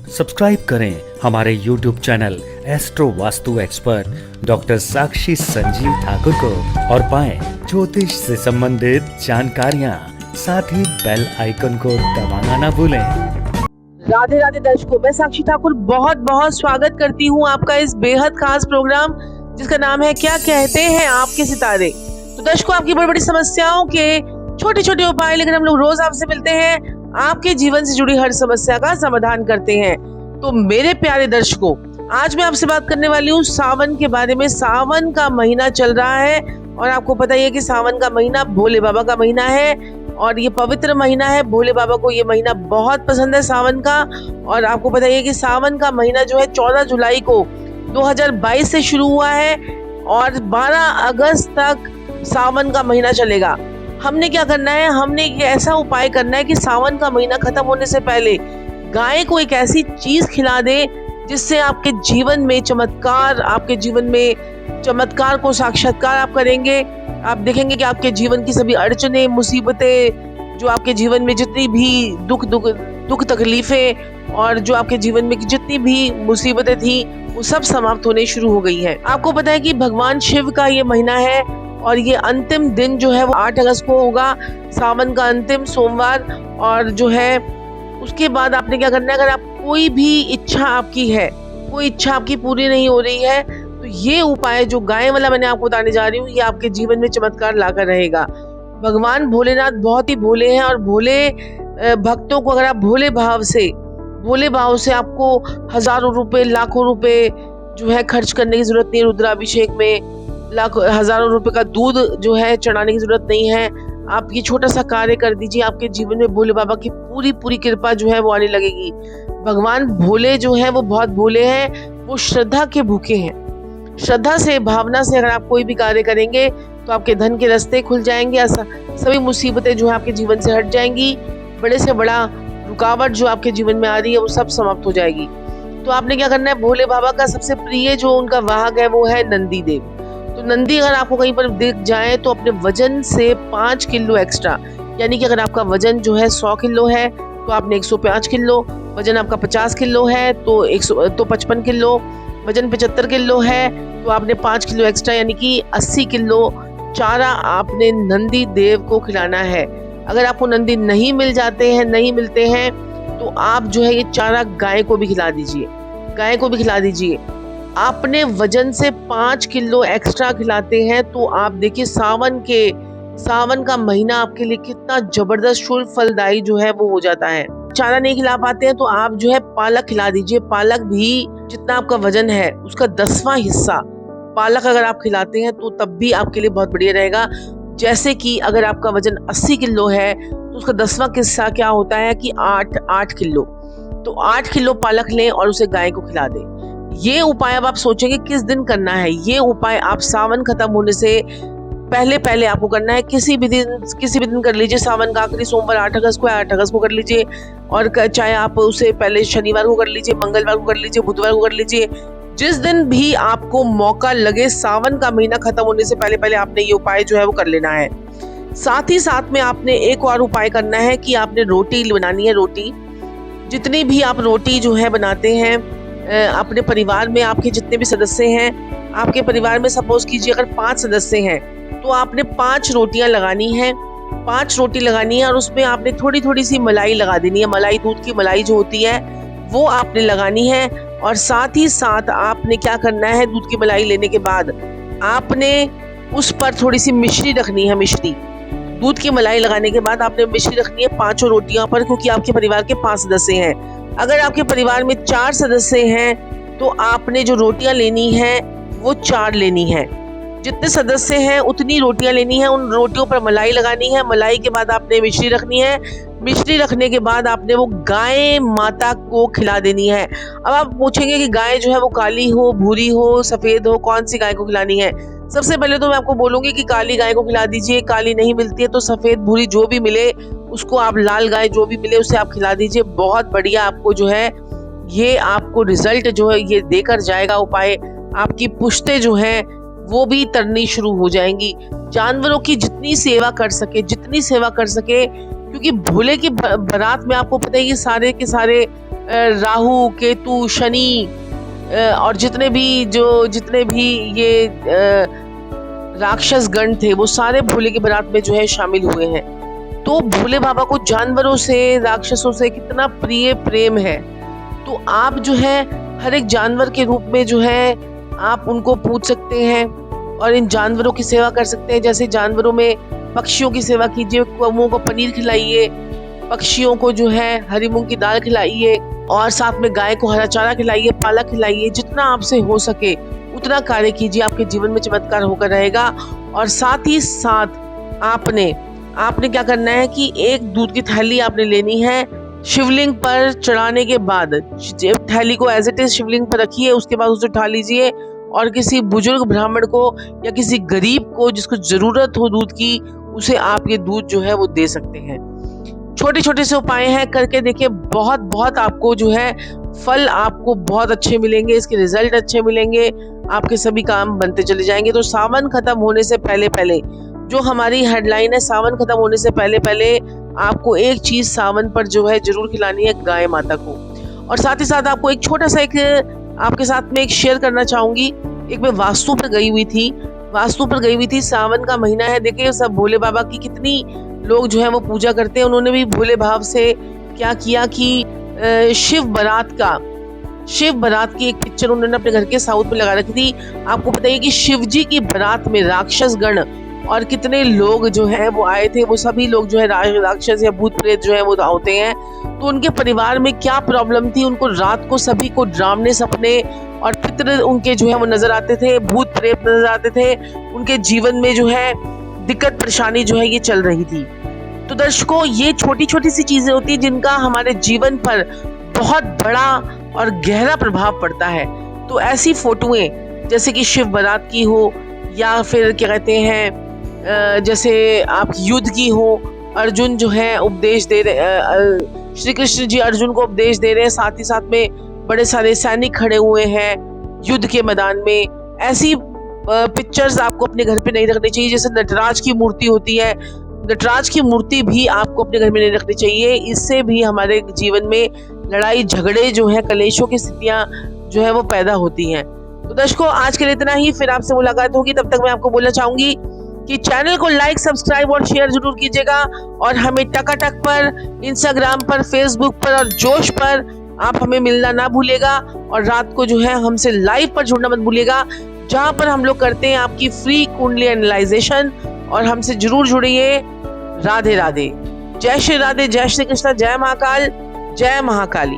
Subscribe करें हमारे YouTube channel astro Vastu expert doctor Sakshi Sanjeev Thakur को और पाएं ज्योतिष से संबंधित जानकारियां। साथ ही बेल आइकन को दबाना ना भूलें। राधे राधे दर्शकों, मैं साक्षी ठाकुर बहुत बहुत स्वागत करती हूँ आपका इस बेहद खास प्रोग्राम जिसका नाम है क्या कहते हैं आपके सितारे। तो दर्शकों, आपकी बड़ी बड़ी समस्याओं के छोटे छोटे उपाय लेकर हम लोग रोज आपसे मिलते हैं, आपके जीवन से जुड़ी हर समस्या का समाधान करते हैं। तो मेरे प्यारे दर्शकों, आज मैं आपसे बात करने वाली हूँ सावन के बारे में। सावन का महीना चल रहा है और आपको पता ही है कि सावन का महीना भोले बाबा का महीना है और ये पवित्र महीना है। भोले बाबा को ये महीना बहुत पसंद है सावन का। और आपको पता ही है कि सावन का महीना जो है 14 जुलाई को 2022 से शुरू हुआ है और 12 अगस्त तक सावन का महीना चलेगा। हमने क्या करना है, हमने एक ऐसा उपाय करना है कि सावन का महीना खत्म होने से पहले गाय को एक ऐसी चीज खिला दे जिससे आपके जीवन में चमत्कार, आपके जीवन में चमत्कार को साक्षात्कार आप करेंगे। आप देखेंगे कि आपके जीवन की सभी अड़चने, मुसीबतें, जो आपके जीवन में जितनी भी दुख तकलीफें और जो आपके जीवन में जितनी भी मुसीबतें थी वो सब समाप्त होने शुरू हो गई है। आपको पता है कि भगवान शिव का ये महीना है और ये अंतिम दिन जो है वो 8 अगस्त को होगा, सावन का अंतिम सोमवार। और जो है उसके बाद आपने क्या करना है, अगर आप कोई भी इच्छा आपकी है, कोई इच्छा आपकी पूरी नहीं हो रही है, तो ये उपाय जो गाय वाला मैंने आपको बताने जा रही हूँ ये आपके जीवन में चमत्कार लाकर रहेगा। भगवान भोलेनाथ बहुत ही भोले हैं और भोले भक्तों को अगर आप भोले भाव से आपको हजारों रुपए, लाखों रुपए जो है खर्च करने की जरूरत नहीं है। रुद्राभिषेक में हजारों रुपए का दूध जो है चढ़ाने की जरूरत नहीं है। आप ये छोटा सा कार्य कर दीजिए, आपके जीवन में भोले बाबा की पूरी कृपा जो है वो आने लगेगी। भगवान भोले जो है वो बहुत भोले हैं, वो श्रद्धा के भूखे हैं। श्रद्धा से, भावना से अगर आप कोई भी कार्य करेंगे तो आपके धन के रास्ते खुल जाएंगे, सभी मुसीबतें जो है आपके जीवन से हट जाएंगी। बड़े से बड़ा रुकावट जो आपके जीवन में आ रही है वो सब समाप्त हो जाएगी। तो आपने क्या करना है, भोले बाबा का सबसे प्रिय जो उनका वाहक है वो है नंदी देव। तो नंदी अगर आपको कहीं पर दिख जाए तो अपने वजन से 5 किलो एक्स्ट्रा, यानी कि अगर आपका वजन जो है 100 किलो है तो आपने 105 किलो, वजन आपका 50 किलो है तो 55 किलो, वजन 75 किलो है तो आपने 5 किलो एक्स्ट्रा यानी कि 80 किलो चारा आपने नंदी देव को खिलाना है। अगर आपको नंदी नहीं मिलते हैं तो आप जो है ये चारा गाय को भी खिला दीजिए। आपने वजन से 5 किलो एक्स्ट्रा खिलाते हैं तो आप देखिए सावन का महीना आपके लिए कितना जबरदस्त शुभ फलदायी जो है वो हो जाता है। चारा नहीं खिला पाते हैं तो आप जो है पालक खिला दीजिए। पालक भी जितना आपका वजन है उसका 10वां हिस्सा पालक अगर आप खिलाते हैं तो तब भी आपके लिए बहुत बढ़िया रहेगा। जैसे कि अगर आपका वजन 80 किलो है तो उसका 10वां हिस्सा क्या होता है कि 8 किलो, तो 8 किलो पालक लें और उसे गाय को खिला दें। ये उपाय अब आप सोचेंगे किस दिन करना है। ये उपाय आप सावन खत्म होने से पहले आपको करना है। किसी भी दिन कर लीजिए। सावन का आखिरी सोमवार 8 अगस्त को है, 8 अगस्त को कर लीजिए। और चाहे आप उसे पहले शनिवार को कर लीजिए, मंगलवार को कर लीजिए, बुधवार को कर लीजिए। जिस दिन भी आपको मौका लगे, सावन का महीना खत्म होने से पहले आपने ये उपाय जो है वो कर लेना है। साथ ही साथ में आपने एक और उपाय करना है कि आपने रोटी बनानी है। रोटी, जितनी भी आप रोटी जो है बनाते हैं अपने परिवार में, आपके जितने भी सदस्य हैं, आपके परिवार में सपोज कीजिए अगर 5 सदस्य हैं तो आपने 5 रोटियां लगानी है। 5 रोटी लगानी है और उसमें आपने थोड़ी सी मलाई लगा देनी है। मलाई, दूध की मलाई जो होती है वो आपने लगानी है। और साथ ही साथ आपने क्या करना है, दूध की मलाई लेने के बाद आपने उस पर थोड़ी सी मिश्री रखनी है। मिश्री, दूध की मलाई लगाने के बाद आपने मिश्री रखनी है 5 रोटियां पर, क्योंकि आपके परिवार के 5 सदस्य हैं। अगर आपके परिवार में 4 सदस्य हैं तो आपने जो रोटियां लेनी है वो 4 लेनी है। जितने सदस्य हैं उतनी रोटियां लेनी है। उन रोटियों पर मलाई लगानी है। मलाई के बाद आपने मिश्री रखनी है। मिश्री रखने के बाद आपने वो गाय माता को खिला देनी है। अब आप पूछेंगे कि गाय जो है वो काली हो, भूरी हो, सफेद हो, कौन सी गाय को खिलानी है। सबसे पहले तो मैं आपको बोलूंगी कि काली गाय को खिला दीजिए। काली नहीं मिलती है तो सफेद, भूरी जो भी मिले उसको आप, लाल गाय जो भी मिले उसे आप खिला दीजिए। बहुत बढ़िया आपको जो है ये आपको रिजल्ट जो है ये देकर जाएगा उपाय। आपकी पुश्तें जो है वो भी तरनी शुरू हो जाएंगी। जानवरों की जितनी सेवा कर सके, क्योंकि भोले की बारात में आपको पता है कि सारे के सारे राहु, केतु, शनि और जितने भी ये राक्षस गण थे वो सारे भोले की बारात में जो है शामिल हुए हैं। तो भोले बाबा को जानवरों से, राक्षसों से कितना प्रिय प्रेम है। तो आप जो है हर एक जानवर के रूप में जो है आप उनको पूज सकते हैं और इन जानवरों की सेवा कर सकते हैं। जैसे जानवरों में पक्षियों की सेवा कीजिए, कौवों को पनीर खिलाइए, पक्षियों को जो है हरी मूंग की दाल खिलाइए और साथ में गाय को हरा चारा खिलाइए, पालक खिलाइए। जितना आपसे हो सके उतना कार्य कीजिए, आपके जीवन में चमत्कार होकर रहेगा। और साथ ही साथ आपने क्या करना है कि एक दूध की थैली आपने लेनी है। शिवलिंग पर चढ़ाने के बाद थैली को एज इट इज शिवलिंग पर रखिए, उसके बाद उसे उठा लीजिए और किसी बुजुर्ग ब्राह्मण को या किसी गरीब को जिसको जरूरत हो दूध की, उसे आप ये दूध जो है वो दे सकते हैं। छोटे छोटे से उपाय हैं, करके देखिए, बहुत बहुत आपको जो है फल आपको बहुत अच्छे मिलेंगे, इसके रिजल्ट अच्छे मिलेंगे, आपके सभी काम बनते चले जाएंगे। तो सावन खत्म होने से पहले जो हमारी हेडलाइन है, सावन खत्म होने से पहले आपको एक चीज सावन पर जो है जरूर खिलानी है, गाय माता को। और साथ ही साथ आपको एक छोटा सा आपके साथ में एक शेयर करना चाहूंगी। एक मैं वास्तु पर गई हुई थी, सावन का महीना है। देखिए सब भोले बाबा की कितनी लोग जो है वो पूजा करते हैं। उन्होंने भी भोले भाव से क्या किया कि शिव बारात की एक पिक्चर उन्होंने अपने घर के साउथ में लगा रखी थी। आपको बताइए कि शिव जी की बारात में राक्षस गण और कितने लोग जो है वो आए थे। वो सभी लोग जो है राक्षस या भूत प्रेत जो है वो होते हैं। तो उनके परिवार में क्या प्रॉब्लम थी, उनको रात को सभी को डरावने सपने और पितृ उनके जो है वो नजर आते थे, भूत प्रेत नजर आते थे। उनके जीवन में जो है दिक्कत परेशानी जो है ये चल रही थी। तो दर्शकों, ये छोटी छोटी सी चीजें होती हैं जिनका हमारे जीवन पर बहुत बड़ा और गहरा प्रभाव पड़ता है। तो ऐसी फोटोएं जैसे कि शिव बारात की हो या फिर क्या कहते हैं जैसे आप युद्ध की हो, अर्जुन जो है उपदेश दे रहे, श्री कृष्ण जी अर्जुन को उपदेश दे रहे हैं, साथ ही साथ में बड़े सारे सैनिक खड़े हुए हैं युद्ध के मैदान में। ऐसी पिक्चर्स आपको अपने घर पे नहीं रखनी चाहिए। जैसे नटराज की मूर्ति होती है, नटराज की मूर्ति भी आपको अपने घर में नहीं रखनी चाहिए। इससे भी हमारे जीवन में लड़ाई झगड़े जो है, कलेशों की स्थितियां जो है वो पैदा होती हैं। तो दर्शकों, आज के लिए इतना ही, फिर आपसे मुलाकात होगी। तब तक मैं आपको बोलना चाहूंगी कि चैनल को लाइक, सब्सक्राइब और शेयर जरूर कीजिएगा और हमें टकाटक पर, इंस्टाग्राम पर, फेसबुक पर और जोश पर आप हमें मिलना ना भूलिएगा। और रात को जो है हमसे लाइव पर जुड़ना मत भूलिएगा, जहां पर हम लोग करते हैं आपकी फ्री कुंडली एनालाइजेशन। और हमसे जरूर जुड़िए। राधे राधे। जय श्री राधे, जय श्री कृष्ण, जय महाकाल, जय महाकाली।